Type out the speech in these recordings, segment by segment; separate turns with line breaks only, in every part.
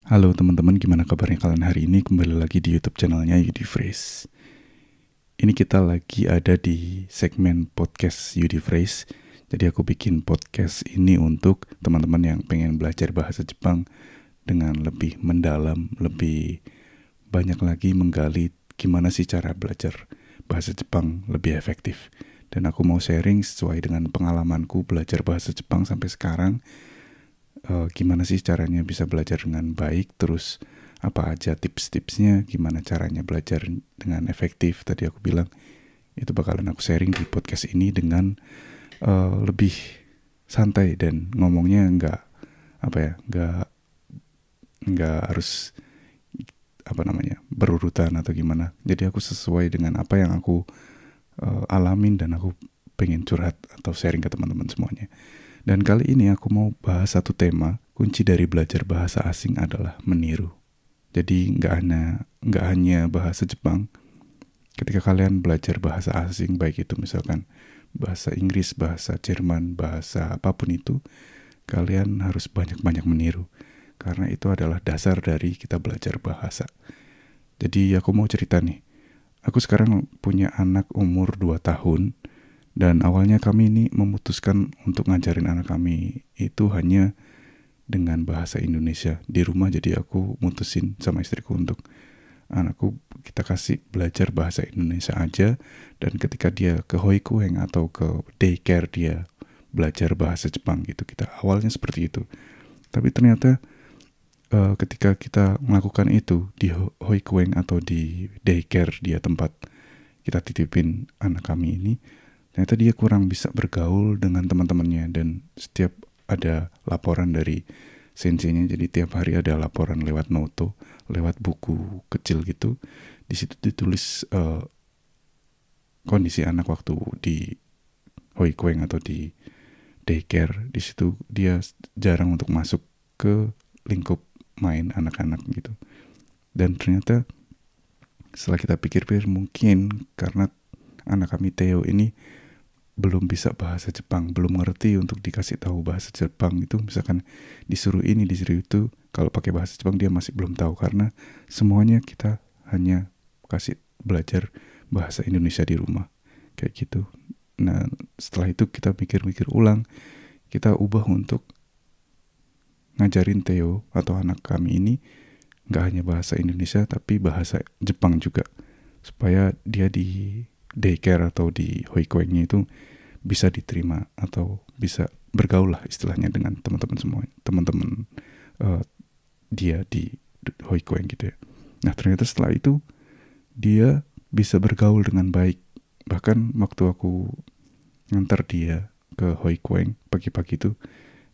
Halo teman-teman, gimana kabarnya kalian hari ini? Kembali lagi di YouTube channelnya Udiphrase. Ini kita lagi ada di segmen podcast Udiphrase. Jadi aku bikin podcast ini untuk teman-teman yang pengen belajar bahasa Jepang dengan lebih mendalam, lebih banyak lagi menggali gimana sih cara belajar bahasa Jepang lebih efektif. Dan aku mau sharing sesuai dengan pengalamanku belajar bahasa Jepang sampai sekarang. Gimana sih caranya bisa belajar dengan baik, terus apa aja tips-tipsnya, gimana caranya belajar dengan efektif. Tadi aku bilang itu bakalan aku sharing di podcast ini dengan lebih santai dan ngomongnya nggak harus berurutan atau gimana. Jadi aku sesuai dengan apa yang aku alamin dan aku pengen curhat atau sharing ke teman-teman semuanya. Dan kali ini aku mau bahas satu tema, kunci dari belajar bahasa asing adalah meniru. Jadi nggak hanya bahasa Jepang. Ketika kalian belajar bahasa asing, baik itu misalkan bahasa Inggris, bahasa Jerman, bahasa apapun itu, kalian harus banyak-banyak meniru. Karena itu adalah dasar dari kita belajar bahasa. Jadi aku mau cerita nih. Aku sekarang punya anak umur 2 tahun. Dan awalnya kami ini memutuskan untuk ngajarin anak kami itu hanya dengan bahasa Indonesia di rumah. Jadi aku mutusin sama istriku untuk anakku kita kasih belajar bahasa Indonesia aja. Dan ketika dia ke hoikueng atau ke daycare dia belajar bahasa Jepang gitu. Kita awalnya seperti itu. Tapi ternyata ketika kita melakukan itu di hoikueng atau di daycare dia tempat kita titipin anak kami ini, ternyata dia kurang bisa bergaul dengan teman-temannya. Dan setiap ada laporan dari senseinya, jadi tiap hari ada laporan lewat noto, lewat buku kecil gitu. Di situ ditulis kondisi anak waktu di hoikueng atau di daycare. Di situ dia jarang untuk masuk ke lingkup main anak-anak gitu. Dan ternyata setelah kita pikir-pikir, mungkin karena anak kami Theo ini belum bisa bahasa Jepang, belum ngerti untuk dikasih tahu bahasa Jepang itu, misalkan disuruh ini, disuruh itu, kalau pakai bahasa Jepang dia masih belum tahu karena semuanya kita hanya kasih belajar bahasa Indonesia di rumah, kayak gitu. Nah, setelah itu kita mikir-mikir ulang, kita ubah untuk ngajarin Theo atau anak kami ini nggak hanya bahasa Indonesia tapi bahasa Jepang juga, supaya dia di daycare atau di hoikuengnya itu bisa diterima atau bisa bergaul lah istilahnya dengan teman-teman semua, teman-teman dia di hoikueng gitu ya. Nah ternyata setelah itu dia bisa bergaul dengan baik. Bahkan waktu aku ngantar dia ke hoikueng pagi-pagi itu,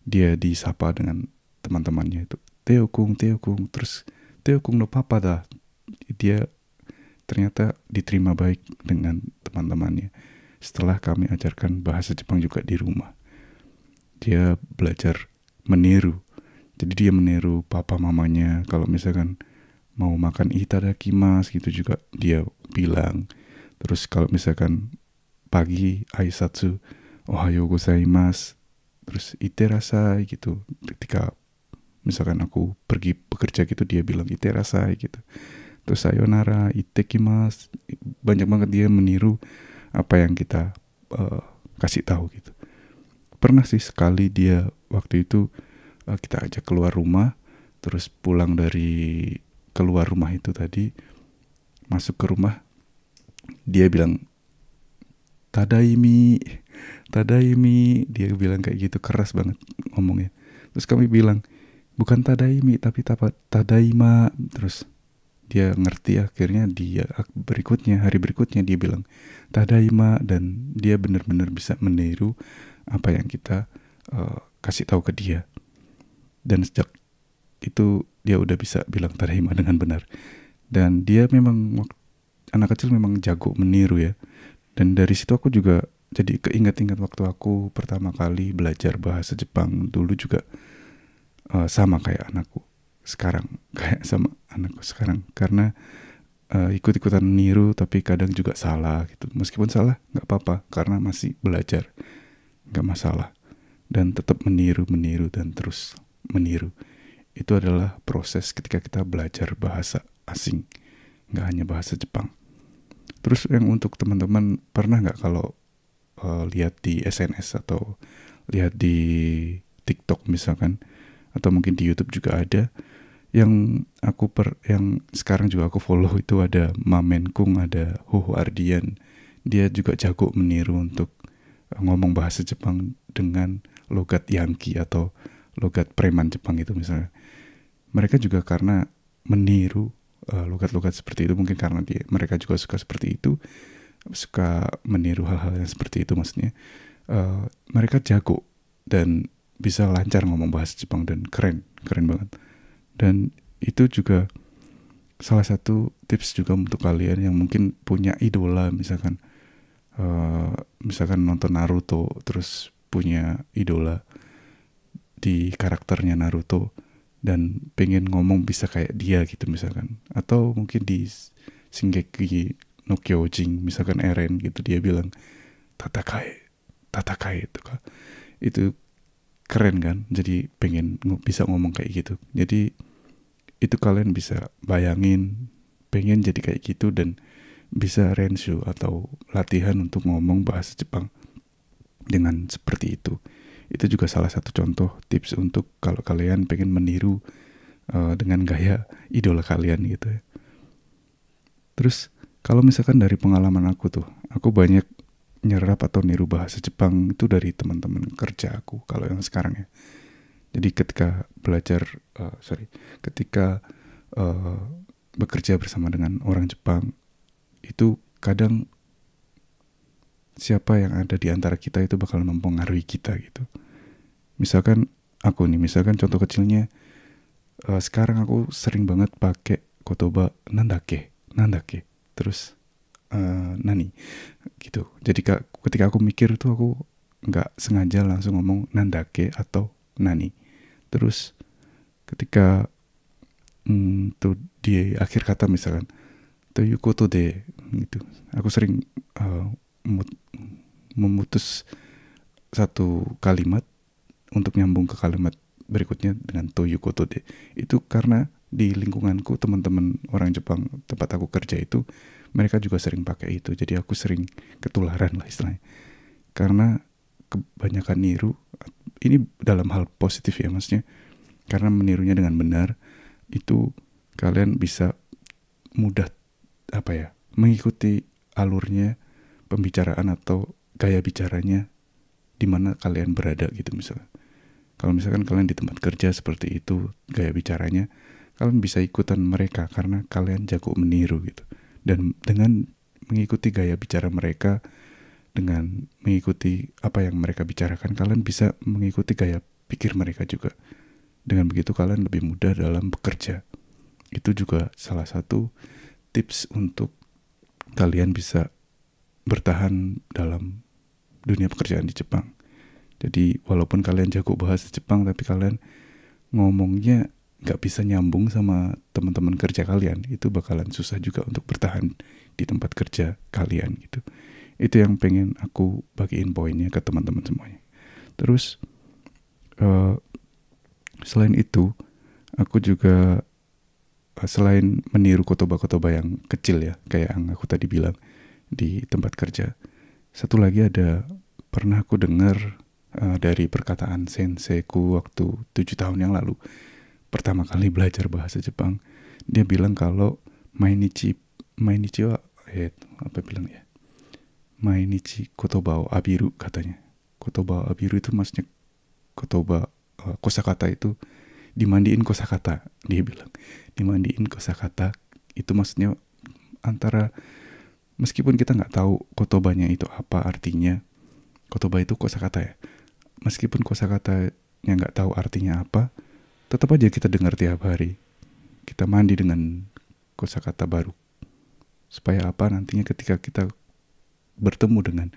dia disapa dengan teman-temannya itu, Theo kung, terus Theo kung no papa dah. Dia ternyata diterima baik dengan teman-temannya. Setelah kami ajarkan bahasa Jepang juga di rumah, dia belajar meniru. Jadi dia meniru papa mamanya. Kalau misalkan mau makan itadakimasu gitu juga dia bilang. Terus kalau misalkan pagi aisatsu ohayo gozaimasu, terus iterasai gitu. Ketika misalkan aku pergi bekerja gitu, dia bilang iterasai gitu. Terus sayonara, ittekimasu. Banyak banget dia meniru apa yang kita kasih tahu gitu. Pernah sih sekali dia waktu itu kita ajak keluar rumah, terus pulang dari keluar rumah itu tadi, masuk ke rumah, dia bilang tadaimi, dia bilang kayak gitu, keras banget ngomongnya. Terus kami bilang bukan tadaimi tapi tadaima. Terus dia ngerti, akhirnya hari berikutnya dia bilang tadaima, dan dia benar-benar bisa meniru apa yang kita kasih tahu ke dia. Dan sejak itu dia udah bisa bilang tadaima dengan benar. Dan dia memang anak kecil memang jago meniru ya. Dan dari situ aku juga jadi keinget-inget waktu aku pertama kali belajar bahasa Jepang dulu juga sama kayak anakku sekarang, karena ikut-ikutan niru tapi kadang juga salah gitu. Meskipun salah nggak apa-apa karena masih belajar, nggak masalah. Dan tetap meniru dan terus meniru. itu adalah proses ketika kita belajar bahasa asing, nggak hanya bahasa Jepang. Terus yang untuk teman-teman pernah nggak kalau lihat di SNS atau lihat di TikTok misalkan, atau mungkin di YouTube juga ada, yang yang sekarang juga aku follow itu ada Mamenkung, ada Hoho Ardian. Dia juga jago meniru untuk ngomong bahasa Jepang dengan logat Yankee atau logat preman Jepang itu misalnya. Mereka juga karena meniru logat-logat seperti itu, mungkin karena mereka juga suka seperti itu, suka meniru hal-hal yang seperti itu maksudnya. Mereka jago dan bisa lancar ngomong bahasa Jepang dan keren banget. Dan itu juga salah satu tips juga untuk kalian yang mungkin punya idola, misalkan nonton Naruto terus punya idola di karakternya Naruto dan pengen ngomong bisa kayak dia gitu misalkan, atau mungkin di Shingeki no Kyojin misalkan Eren gitu, dia bilang tatakae itu kan, itu keren kan, jadi pengen bisa ngomong kayak gitu. Jadi itu kalian bisa bayangin pengen jadi kayak gitu dan bisa renshu atau latihan untuk ngomong bahasa Jepang dengan seperti itu. Itu juga salah satu contoh tips untuk kalau kalian pengen meniru dengan gaya idola kalian gitu ya. Terus kalau misalkan dari pengalaman aku tuh, aku banyak nyerap atau niru bahasa Jepang itu dari teman-teman kerja aku kalau yang sekarang ya. Jadi ketika ketika bekerja bersama dengan orang Jepang, itu kadang siapa yang ada di antara kita itu bakal mempengaruhi kita gitu. Misalkan misalkan contoh kecilnya, sekarang aku sering banget pakai kotoba nandake, terus nani gitu. Jadi ketika aku mikir tuh aku nggak sengaja langsung ngomong nandake atau nani. Terus ketika tuh di akhir kata misalkan toyukoto de gitu, aku sering memutus satu kalimat untuk nyambung ke kalimat berikutnya dengan toyukoto de. Itu karena di lingkunganku teman-teman orang Jepang tempat aku kerja itu mereka juga sering pakai itu, jadi aku sering ketularan lah istilahnya. Karena kebanyakan niru ini dalam hal positif ya maksudnya, karena menirunya dengan benar itu kalian bisa mudah mengikuti alurnya pembicaraan atau gaya bicaranya di mana kalian berada gitu. Misalnya kalau misalkan kalian di tempat kerja seperti itu gaya bicaranya, kalian bisa ikutan mereka karena kalian jago meniru gitu. Dan dengan mengikuti gaya bicara mereka, dengan mengikuti apa yang mereka bicarakan, kalian bisa mengikuti gaya pikir mereka juga. Dengan begitu kalian lebih mudah dalam bekerja. Itu juga salah satu tips untuk kalian bisa bertahan dalam dunia pekerjaan di Jepang. Jadi walaupun kalian jago bahasa Jepang, tapi kalian ngomongnya gak bisa nyambung sama teman-teman kerja kalian, itu bakalan susah juga untuk bertahan di tempat kerja kalian gitu. Itu yang pengen aku bagiin poinnya ke teman-teman semuanya. Terus selain itu, aku juga selain meniru kotoba-kotoba yang kecil ya, kayak yang aku tadi bilang di tempat kerja, satu lagi pernah aku dengar dari perkataan senseiku waktu 7 tahun yang lalu, pertama kali belajar bahasa Jepang. Dia bilang kalau mainichi wa mainichi kotoba o abiru katanya. Kotoba o abiru itu maksudnya kotoba kosakata itu dimandiin kosakata, dia bilang. Dimandiin kosakata itu maksudnya antara meskipun kita nggak tahu kotobanya itu apa artinya, kotoba itu kosakata ya. Meskipun kosakatanya nggak tahu artinya apa, tetap aja kita dengar tiap hari. Kita mandi dengan kosakata baru. Supaya apa? Nantinya ketika kita bertemu dengan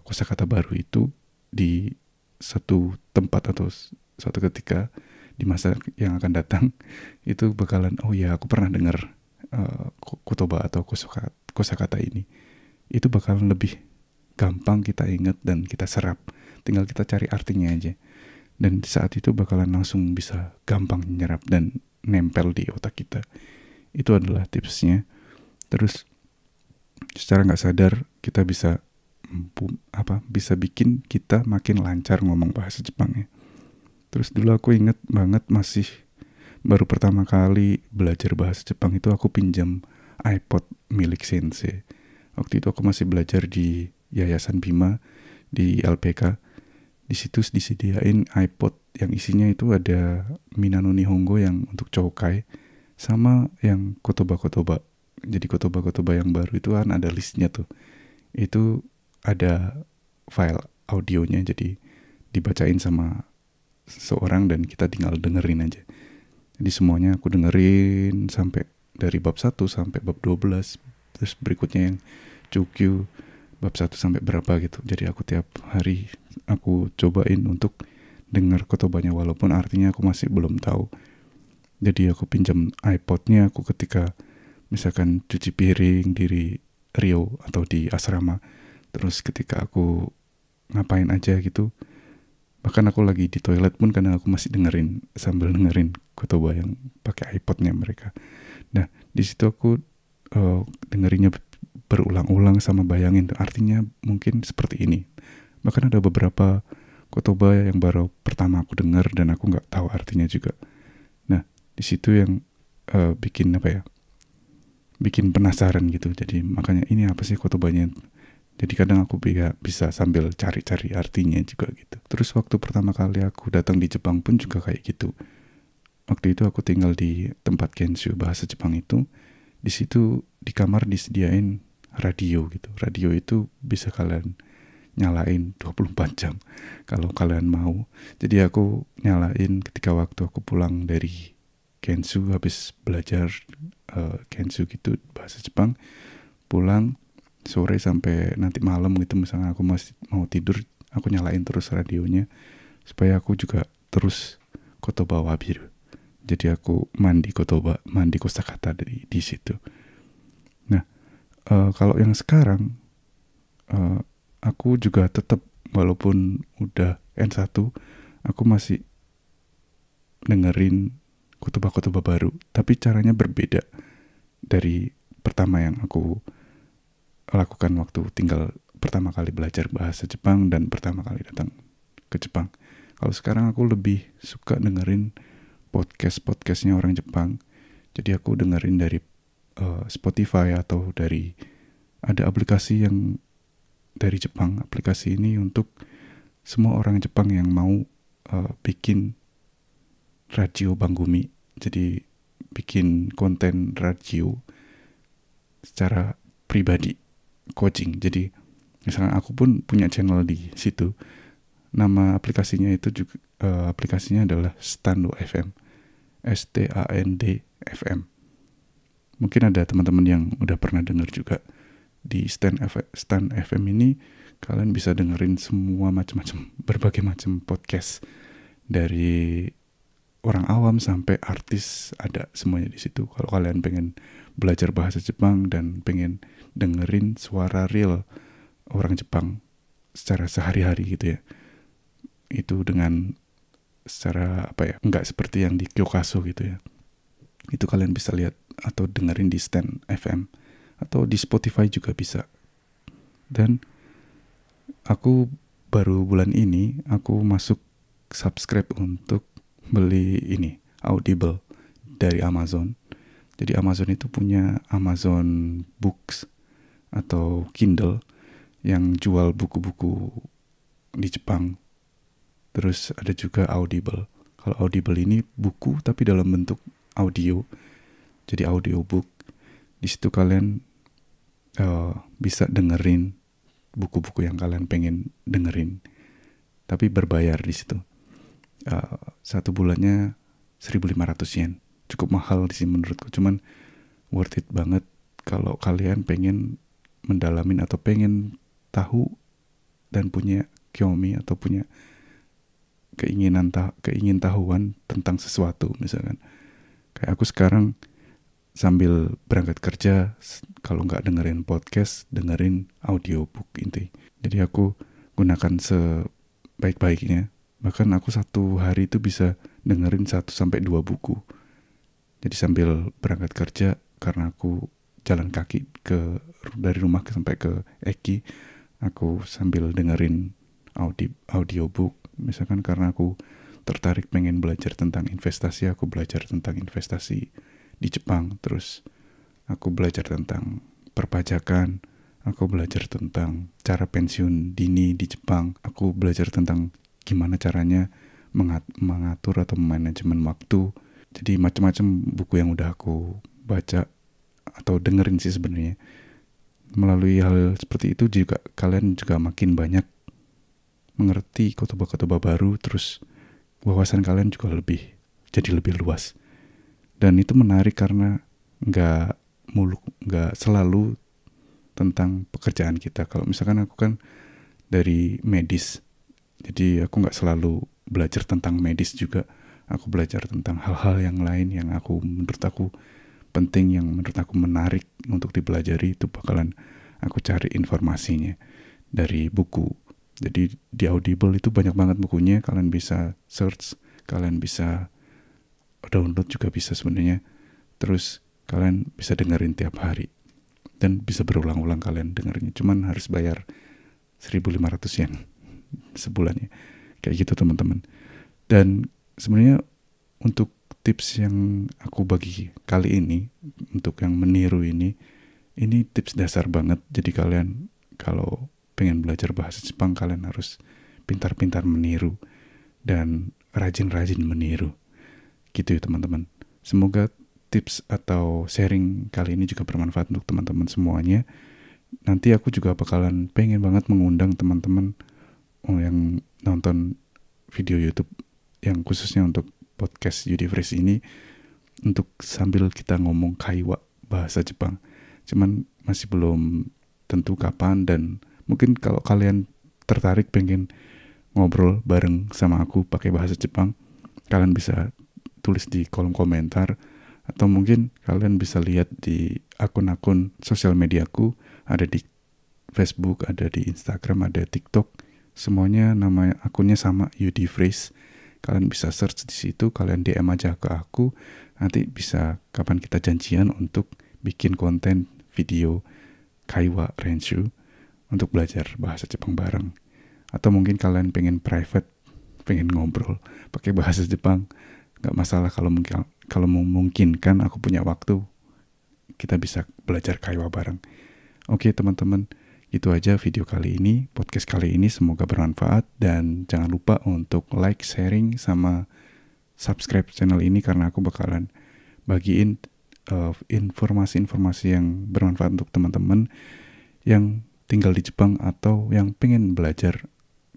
kosakata baru itu di satu tempat atau suatu ketika di masa yang akan datang, itu bakalan, oh ya aku pernah dengar kotoba atau kosakata ini. Itu bakalan lebih gampang kita ingat dan kita serap. Tinggal kita cari artinya aja. dan di saat itu bakalan langsung bisa gampang nyerap dan nempel di otak kita. Itu adalah tipsnya. Terus secara nggak sadar kita bisa bisa bikin kita makin lancar ngomong bahasa Jepangnya. Terus dulu aku inget banget masih baru pertama kali belajar bahasa Jepang itu aku pinjam iPod milik sensei. Waktu itu aku masih belajar di Yayasan Bima di LPK. Di situ disediain iPod yang isinya itu ada Minano Nihongo yang untuk Chokai sama yang kotoba-kotoba. Jadi kotoba-kotoba yang baru itu kan ada listnya tuh. Itu ada file audionya, jadi dibacain sama seseorang dan kita tinggal dengerin aja. Jadi semuanya aku dengerin sampai dari bab 1 sampai bab 12. Terus berikutnya yang Chukyu bab 1 sampai berapa gitu. Jadi aku tiap hari aku cobain untuk dengar kotobanya walaupun artinya aku masih belum tahu. Jadi aku pinjam iPodnya aku ketika misalkan cuci piring di Rio atau di asrama. Terus ketika aku ngapain aja gitu, bahkan aku lagi di toilet pun kadang aku masih sambil dengerin kotoba yang pakai iPodnya mereka. Nah di situ aku dengerinnya berulang-ulang sama bayangin artinya mungkin seperti ini. Bahkan ada beberapa kotoba yang baru pertama aku dengar dan aku nggak tahu artinya juga. Nah di situ yang bikin penasaran gitu. Jadi makanya ini apa sih kotobanya. Jadi kadang aku bisa sambil cari-cari artinya juga gitu. Terus waktu pertama kali aku datang di Jepang pun juga kayak gitu. Waktu itu aku tinggal di tempat Kenshu bahasa Jepang itu. Di situ di kamar disediain radio gitu. Radio itu bisa kalian nyalain 24 jam kalau kalian mau. Jadi aku nyalain ketika waktu aku pulang dari Kenshu habis belajar Kenshu gitu bahasa Jepang, pulang sore sampai nanti malam gitu, misalnya aku masih mau tidur, aku nyalain terus radionya supaya aku juga terus kotoba wabiru. Jadi aku mandi kosakata di situ. Nah kalau yang sekarang aku juga tetap walaupun udah N1 aku masih dengerin kotoba-kotoba baru, tapi caranya berbeda dari pertama yang aku lakukan waktu tinggal pertama kali belajar bahasa Jepang dan pertama kali datang ke Jepang. Kalau sekarang aku lebih suka dengerin podcastnya orang Jepang. Jadi aku dengerin dari Spotify atau dari ada aplikasi yang dari Jepang. Aplikasi ini untuk semua orang Jepang yang mau bikin radio Banggumi. Jadi bikin konten radio secara pribadi, coaching. Jadi misalnya aku pun punya channel di situ. Nama aplikasinya itu juga aplikasinya adalah Stando FM. STAND FM. Mungkin ada teman-teman yang udah pernah dengar juga. Di Stand FM ini kalian bisa dengerin semua berbagai macam podcast dari orang awam sampai artis, ada semuanya di situ. Kalau kalian pengen belajar bahasa Jepang dan pengen dengerin suara real orang Jepang secara sehari-hari gitu ya, itu dengan secara nggak seperti yang di Kyokaso gitu ya, itu kalian bisa lihat atau dengerin di Stand FM atau di Spotify juga bisa. Dan aku baru bulan ini aku masuk subscribe untuk beli ini Audible dari Amazon. Jadi Amazon itu punya Amazon Books atau Kindle yang jual buku-buku di Jepang. Terus ada juga Audible. Kalau Audible ini buku tapi dalam bentuk audio. Jadi audiobook. Di situ kalian bisa dengerin buku-buku yang kalian pengen dengerin. Tapi berbayar di situ. Satu bulannya 1.500 yen. Cukup mahal sih menurutku, cuman worth it banget kalau kalian pengen mendalamin atau pengen tahu dan punya kyomi atau punya keingin tahuan tentang sesuatu. Misalkan kayak aku sekarang sambil berangkat kerja, kalau nggak dengerin podcast, dengerin audiobook inti. Jadi aku gunakan sebaik-baiknya Bahkan aku satu hari itu bisa dengerin 1-2 buku. Jadi sambil berangkat kerja, karena aku jalan kaki dari rumah sampai ke Eki, aku sambil dengerin audiobook. Misalkan karena aku tertarik pengen belajar tentang investasi, aku belajar tentang investasi di Jepang. Terus aku belajar tentang perpajakan, aku belajar tentang cara pensiun dini di Jepang, aku belajar tentang gimana caranya mengatur atau manajemen waktu. Jadi macam-macam buku yang udah aku baca atau dengerin sih sebenarnya. Melalui hal seperti itu juga kalian juga makin banyak mengerti khotbah-khotbah baru, terus wawasan kalian juga jadi lebih luas. Dan itu menarik karena nggak selalu tentang pekerjaan kita. Kalau misalkan aku kan dari medis, jadi aku nggak selalu belajar tentang medis juga. Aku belajar tentang hal-hal yang lain yang menurut aku penting, yang menurut aku menarik untuk dipelajari. Itu bakalan aku cari informasinya dari buku. Jadi di Audible itu banyak banget bukunya. Kalian bisa search, kalian bisa download juga bisa sebenarnya. Terus kalian bisa dengerin tiap hari dan bisa berulang-ulang kalian dengerinnya. Cuman harus bayar 1.500 yen sebulannya. Kayak gitu teman-teman. Dan sebenarnya untuk tips yang aku bagi kali ini, untuk yang meniru ini tips dasar banget. Jadi kalian kalau pengen belajar bahasa Jepang, kalian harus pintar-pintar meniru dan rajin-rajin meniru. Gitu ya teman-teman. Semoga tips atau sharing kali ini juga bermanfaat untuk teman-teman semuanya. Nanti aku juga bakalan pengen banget mengundang teman-teman yang nonton video YouTube yang khususnya untuk podcast Udifresh ini, untuk sambil kita ngomong kaiwa bahasa Jepang. Cuman masih belum tentu kapan, dan mungkin kalau kalian tertarik pengen ngobrol bareng sama aku pakai bahasa Jepang, kalian bisa tulis di kolom komentar, atau mungkin kalian bisa lihat di akun-akun sosial mediaku, ada di Facebook, ada di Instagram, ada TikTok. Semuanya nama akunnya sama, Udifresh. Kalian bisa search di situ, kalian DM aja ke aku. Nanti bisa kapan kita janjian untuk bikin konten video Kaiwa Renshu untuk belajar bahasa Jepang bareng. Atau mungkin kalian pengen private, pengen ngobrol pakai bahasa Jepang, gak masalah. Kalau memungkinkan, aku punya waktu, kita bisa belajar Kaiwa bareng. Oke teman-teman, itu aja video kali ini, podcast kali ini. Semoga bermanfaat, dan jangan lupa untuk like, sharing, sama subscribe channel ini, karena aku bakalan bagiin informasi-informasi yang bermanfaat untuk teman-teman yang tinggal di Jepang atau yang pengen belajar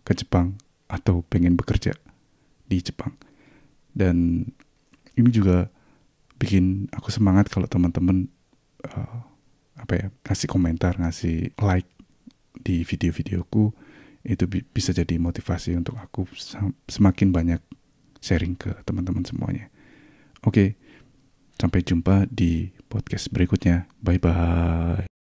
ke Jepang atau pengen bekerja di Jepang. Dan ini juga bikin aku semangat kalau teman-teman ngasih komentar, ngasih like di video-videoku. Itu bisa jadi motivasi untuk aku semakin banyak sharing ke teman-teman semuanya. Oke, sampai jumpa di podcast berikutnya. Bye-bye.